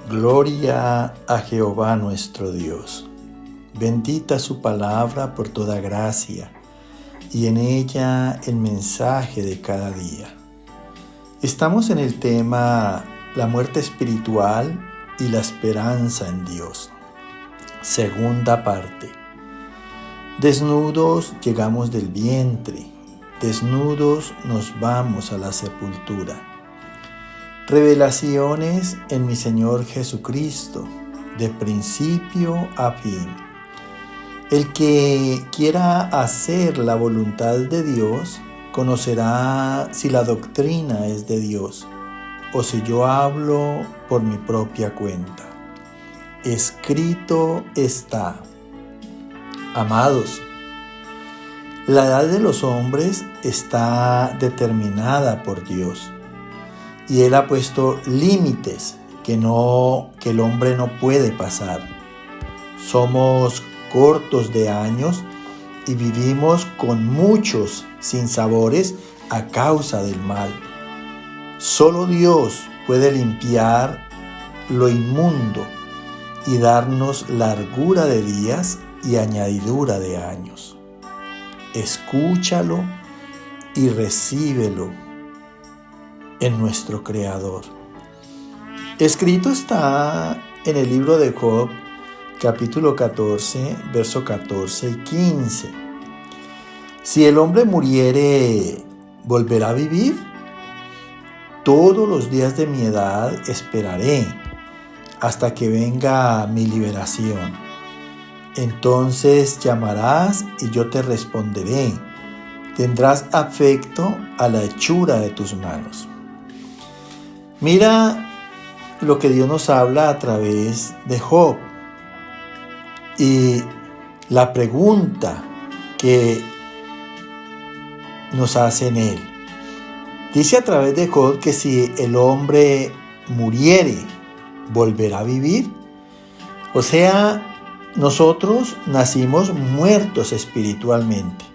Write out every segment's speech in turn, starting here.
Gloria a Jehová nuestro Dios. Bendita su palabra por toda gracia, y en ella el mensaje de cada día. Estamos en el tema la muerte espiritual y la esperanza en Dios. Segunda parte. Desnudos llegamos del vientre, desnudos nos vamos a la sepultura. Revelaciones en mi Señor Jesucristo, de principio a fin. El que quiera hacer la voluntad de Dios, conocerá si la doctrina es de Dios, o si yo hablo por mi propia cuenta. Escrito está. Amados, la edad de los hombres está determinada por Dios. Y Él ha puesto límites que el hombre no puede pasar. Somos cortos de años y vivimos con muchos sinsabores a causa del mal. Solo Dios puede limpiar lo inmundo y darnos largura de días y añadidura de años. Escúchalo y recíbelo en nuestro Creador. Escrito está en el libro de Job, capítulo 14, verso 14 y 15. Si el hombre muriere, ¿volverá a vivir? Todos los días de mi edad esperaré hasta que venga mi liberación. Entonces llamarás y yo te responderé. Tendrás afecto a la hechura de tus manos. Mira lo que Dios nos habla a través de Job y la pregunta que nos hace en él. Dice a través de Job que si el hombre muriere, ¿volverá a vivir? O sea, nosotros nacimos muertos espiritualmente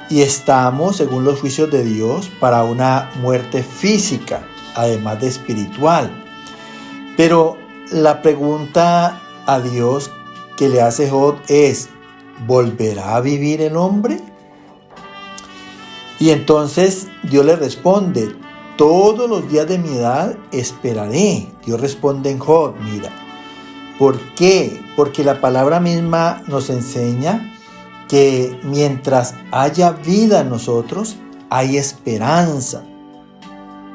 y estamos, según los juicios de Dios, para una muerte física, además de espiritual. Pero la pregunta a Dios que le hace Job es: ¿volverá a vivir el hombre? Y entonces Dios le responde: todos los días de mi edad esperaré. Dios responde en Job, mira. ¿Por qué? Porque la palabra misma nos enseña que mientras haya vida en nosotros, hay esperanza.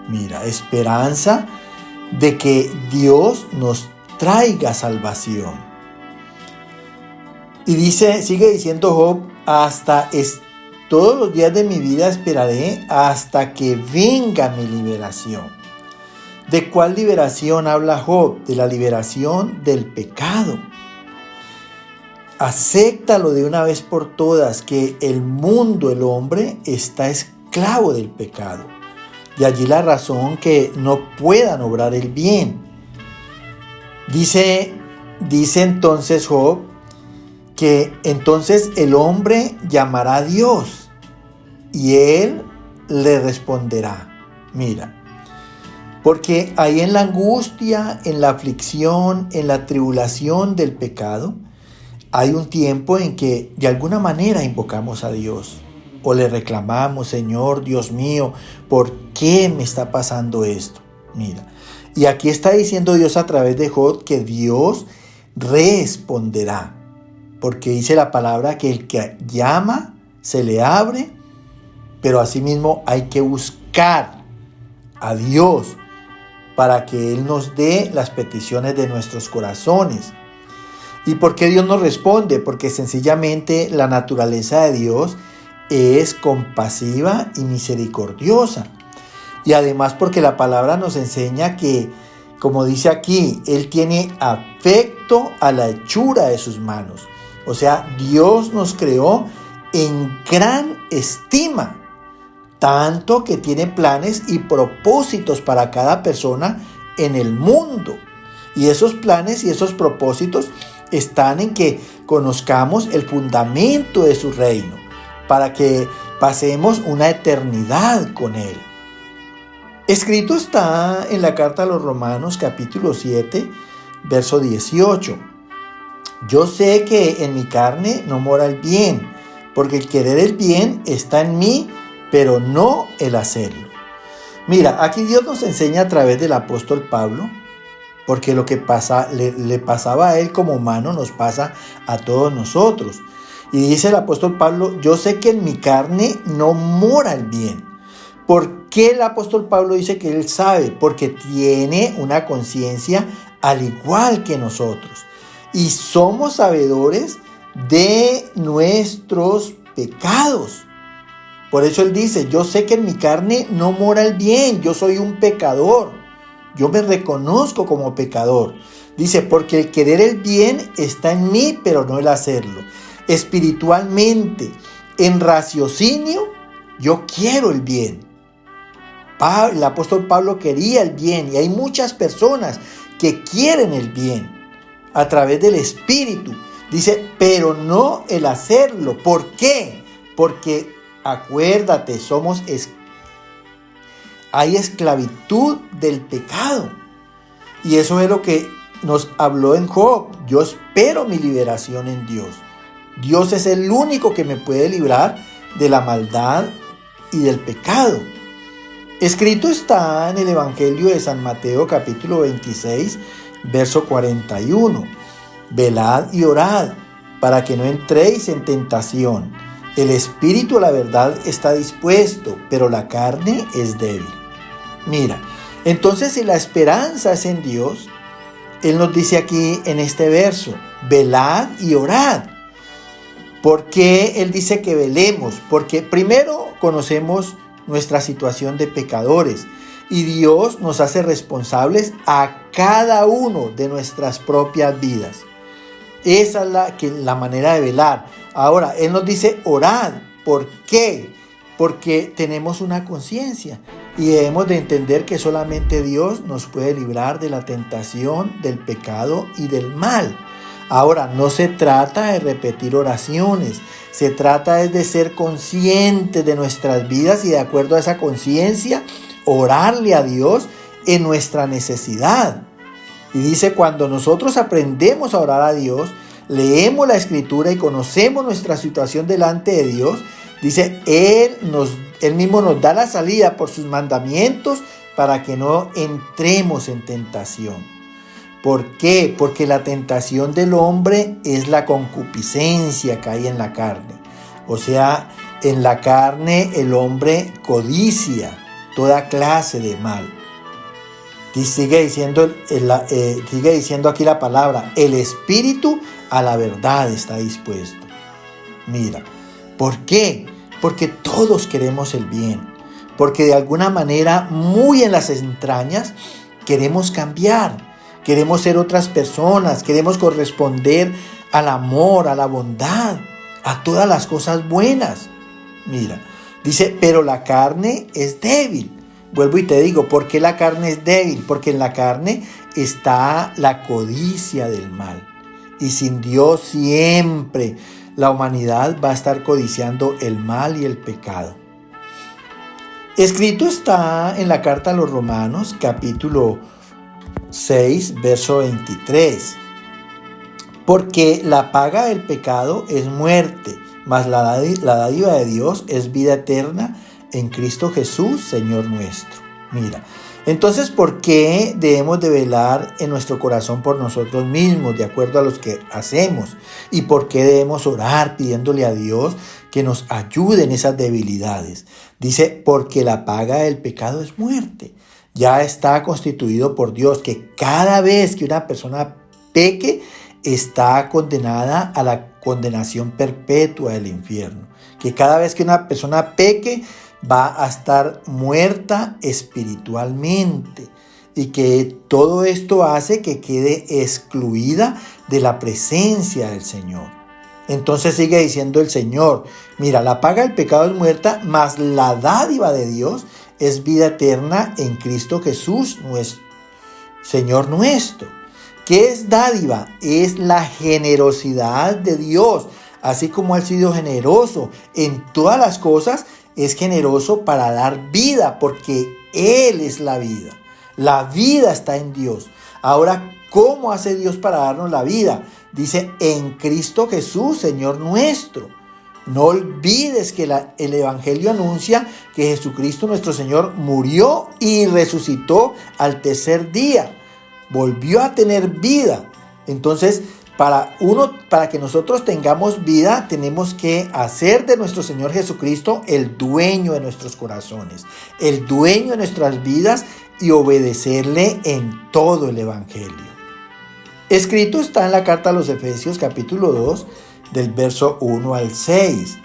Mira, esperanza de que Dios nos traiga salvación. Y sigue diciendo Job, todos los días de mi vida esperaré hasta que venga mi liberación. ¿De cuál liberación habla Job? De la liberación del pecado. Acéptalo de una vez por todas que el mundo, el hombre, está esclavo del pecado. De allí la razón que no puedan obrar el bien. Dice entonces Job que entonces el hombre llamará a Dios y Él le responderá. Mira, porque ahí en la angustia, en la aflicción, en la tribulación del pecado, hay un tiempo en que de alguna manera invocamos a Dios. O le reclamamos: Señor, Dios mío, ¿por qué me está pasando esto? Mira, y aquí está diciendo Dios a través de Job que Dios responderá. Porque dice la palabra que el que llama se le abre, pero asimismo hay que buscar a Dios para que Él nos dé las peticiones de nuestros corazones. ¿Y por qué Dios nos responde? Porque sencillamente la naturaleza de Dios es compasiva y misericordiosa. Y además porque la palabra nos enseña que, como dice aquí, Él tiene afecto a la hechura de sus manos. O sea, Dios nos creó en gran estima, tanto que tiene planes y propósitos para cada persona en el mundo. Y esos planes y esos propósitos están en que conozcamos el fundamento de su reino, para que pasemos una eternidad con Él. Escrito está en la carta a los Romanos capítulo 7, verso 18. Yo sé que en mi carne no mora el bien, porque el querer el bien está en mí, pero no el hacerlo. Mira, aquí Dios nos enseña a través del apóstol Pablo, porque lo que le pasaba a él como humano nos pasa a todos nosotros. Y dice el apóstol Pablo, yo sé que en mi carne no mora el bien. ¿Por qué el apóstol Pablo dice que él sabe? Porque tiene una conciencia al igual que nosotros. Y somos sabedores de nuestros pecados. Por eso él dice, yo sé que en mi carne no mora el bien, yo soy un pecador. Yo me reconozco como pecador. Dice, porque el querer el bien está en mí, pero no el hacerlo. Espiritualmente, en raciocinio, yo quiero el bien. El apóstol Pablo quería el bien y hay muchas personas que quieren el bien a través del Espíritu. Dice, pero no el hacerlo. ¿Por qué? Porque acuérdate, hay esclavitud del pecado. Y eso es lo que nos habló en Job. Yo espero mi liberación en Dios. Dios es el único que me puede librar de la maldad y del pecado. Escrito está en el Evangelio de San Mateo capítulo 26, verso 41. Velad y orad para que no entréis en tentación. El espíritu, la verdad, está dispuesto, pero la carne es débil. Mira, entonces si la esperanza es en Dios, Él nos dice aquí en este verso, velad y orad. ¿Por qué Él dice que velemos? Porque primero conocemos nuestra situación de pecadores y Dios nos hace responsables a cada uno de nuestras propias vidas. Esa es la manera de velar. Ahora, Él nos dice orad. ¿Por qué? Porque tenemos una conciencia y debemos de entender que solamente Dios nos puede librar de la tentación, del pecado y del mal. Ahora, no se trata de repetir oraciones, se trata de ser conscientes de nuestras vidas y de acuerdo a esa conciencia, orarle a Dios en nuestra necesidad. Y dice, cuando nosotros aprendemos a orar a Dios, leemos la Escritura y conocemos nuestra situación delante de Dios, dice, Él mismo nos da la salida por sus mandamientos para que no entremos en tentación. ¿Por qué? Porque la tentación del hombre es la concupiscencia que hay en la carne. O sea, en la carne el hombre codicia toda clase de mal. Y sigue diciendo aquí la palabra, el espíritu a la verdad está dispuesto. Mira, ¿por qué? Porque todos queremos el bien. Porque de alguna manera, muy en las entrañas, queremos cambiar. Queremos ser otras personas, queremos corresponder al amor, a la bondad, a todas las cosas buenas. Mira, dice, pero la carne es débil. Vuelvo y te digo, ¿por qué la carne es débil? Porque en la carne está la codicia del mal. Y sin Dios siempre la humanidad va a estar codiciando el mal y el pecado. Escrito está en la carta a los Romanos, capítulo 6, verso 23. Porque la paga del pecado es muerte, mas la dádiva de Dios es vida eterna en Cristo Jesús, Señor nuestro. Mira, entonces, ¿por qué debemos de velar en nuestro corazón por nosotros mismos, de acuerdo a los que hacemos? ¿Y por qué debemos orar pidiéndole a Dios que nos ayude en esas debilidades? Dice, porque la paga del pecado es muerte. Ya está constituido por Dios que cada vez que una persona peque, está condenada a la condenación perpetua del infierno. Que cada vez que una persona peque, va a estar muerta espiritualmente. Y que todo esto hace que quede excluida de la presencia del Señor. Entonces sigue diciendo el Señor, mira, la paga del pecado es muerta, mas la dádiva de Dios es vida eterna en Cristo Jesús, nuestro Señor nuestro. ¿Qué es dádiva? Es la generosidad de Dios. Así como ha sido generoso en todas las cosas, es generoso para dar vida, porque Él es la vida. La vida está en Dios. Ahora, ¿cómo hace Dios para darnos la vida? Dice, en Cristo Jesús, Señor nuestro. No olvides que el Evangelio anuncia que Jesucristo nuestro Señor murió y resucitó al tercer día. Volvió a tener vida. Entonces, para que nosotros tengamos vida, tenemos que hacer de nuestro Señor Jesucristo el dueño de nuestros corazones, el dueño de nuestras vidas y obedecerle en todo el Evangelio. Escrito está en la carta a los Efesios capítulo 2, del verso 1 al 6.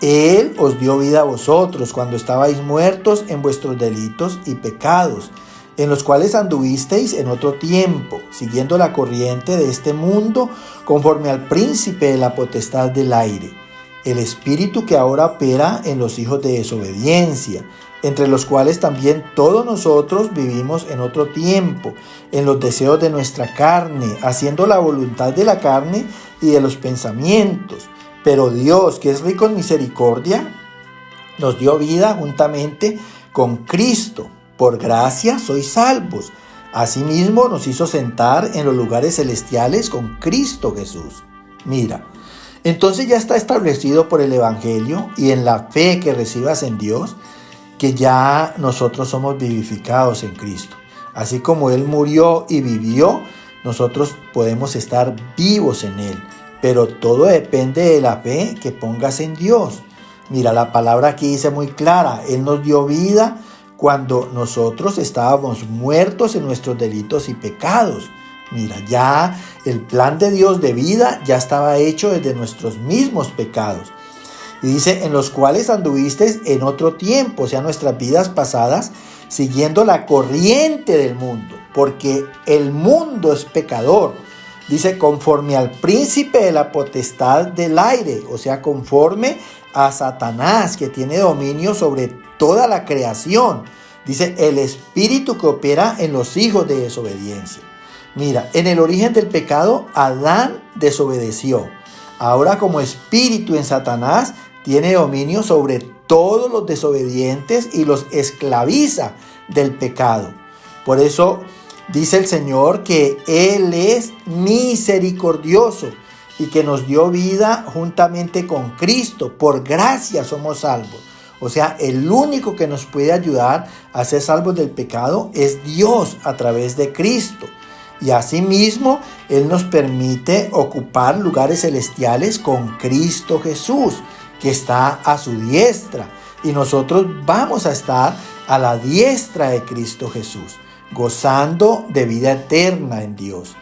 Él os dio vida a vosotros cuando estabais muertos en vuestros delitos y pecados, en los cuales anduvisteis en otro tiempo, siguiendo la corriente de este mundo, conforme al príncipe de la potestad del aire, el espíritu que ahora opera en los hijos de desobediencia, entre los cuales también todos nosotros vivimos en otro tiempo, en los deseos de nuestra carne, haciendo la voluntad de la carne y de los pensamientos. Pero Dios, que es rico en misericordia, nos dio vida juntamente con Cristo. Por gracia sois salvos. Asimismo nos hizo sentar en los lugares celestiales con Cristo Jesús. Mira, entonces ya está establecido por el Evangelio y en la fe que recibas en Dios, que ya nosotros somos vivificados en Cristo. Así como Él murió y vivió, nosotros podemos estar vivos en Él. Pero todo depende de la fe que pongas en Dios. Mira, la palabra aquí dice muy clara, Él nos dio vida cuando nosotros estábamos muertos en nuestros delitos y pecados. Mira, ya el plan de Dios de vida ya estaba hecho desde nuestros mismos pecados. Y dice, en los cuales anduvisteis en otro tiempo, o sea, nuestras vidas pasadas, siguiendo la corriente del mundo, porque el mundo es pecador. Dice, conforme al príncipe de la potestad del aire, o sea, conforme a Satanás, que tiene dominio sobre toda la creación. Dice, el espíritu que opera en los hijos de desobediencia. Mira, en el origen del pecado, Adán desobedeció. Ahora, como espíritu en Satanás, tiene dominio sobre todos los desobedientes y los esclaviza del pecado. Por eso dice el Señor que Él es misericordioso y que nos dio vida juntamente con Cristo. Por gracia somos salvos. O sea, el único que nos puede ayudar a ser salvos del pecado es Dios a través de Cristo. Y asimismo, Él nos permite ocupar lugares celestiales con Cristo Jesús, que está a su diestra. Y nosotros vamos a estar a la diestra de Cristo Jesús, gozando de vida eterna en Dios.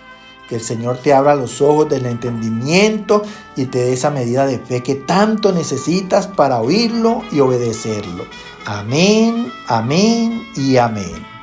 Que el Señor te abra los ojos del entendimiento y te dé esa medida de fe que tanto necesitas para oírlo y obedecerlo. Amén, amén y amén.